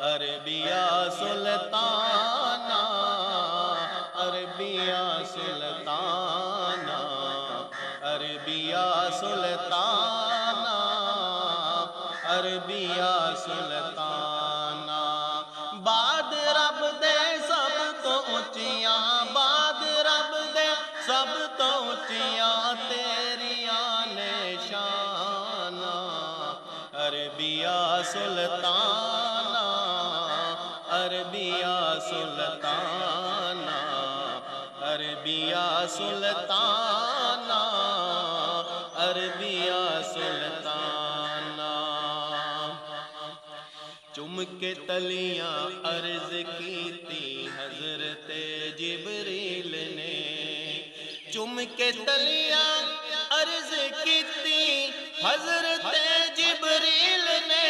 عربیہ سلطانہ، عربیہ سلطانہ، عربیہ سلطانہ، عربیہ سلطانہ۔ باد رب دے سب تو اونچیاں، باد رب دے سب تو اونچیاں تیریاں نشانہ، عربیہ سلطانہ، عربیہ سلطانہ، عربیہ سلطانہ، عربیہ سلطانہ۔ چم کے تلیاں عرض کی تھی حضرت جبریل نے، چم کے تلیاں عرض کی تھی حضرت جبریل نے،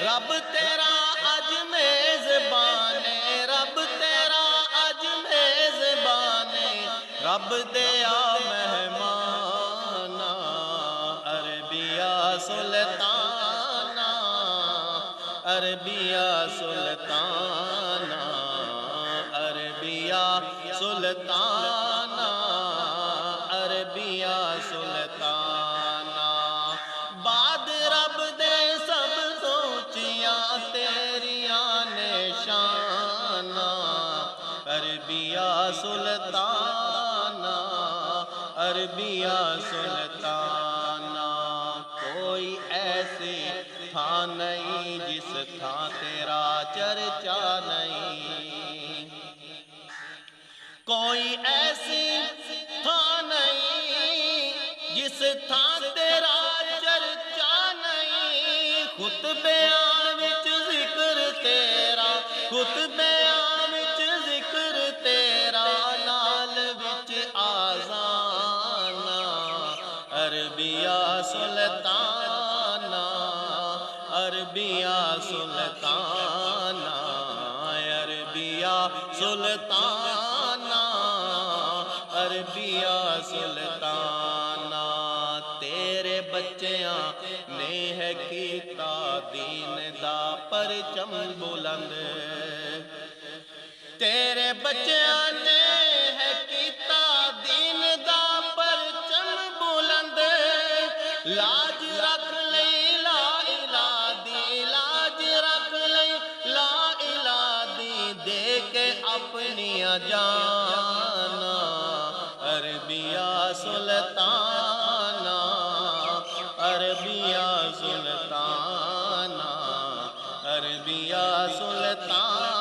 رب تیرا اج میزبان ہے، رب تیرا اج میزبان ہے، رب دیا مہمان، عربیہ سلطانہ، عربیہ سلطانہ، عربیہ سلطانہ، عربیہ سلطانہ۔ باد رب دے سب تو اونچیاں تیریاں نشانہ، عربیہ سلطانہ، عربیہ سلطانہ۔ کوئی ایسی تھاں نہیں جس تھاں تیرا چرچا نہیں، کوئی ایسی تھاں نہیں جس تھاں تیرا چرچا نہیں، خطبیاں وچ ذکر تیرا، خطبیاں وچ ذکر تیرا، نال وچ آذان، عربیہ سلطانہ، عربیہ سلطانہ، عربیہ سلطانہ، عربیہ سلطانہ۔ تیرے بچیاں نے ہے کیتا دین دا پرچم بلند، تیرے بچیاں نے ہے کیتا دین دا پرچم بلند، لاج رکھ لئی لا الہ دی، لاج رکھ لئی لا الہ دی، دے کے اپنیاں جانا، عربیہ سلطانہ، عربیہ سلطانہ، عربیہ سلطانہ،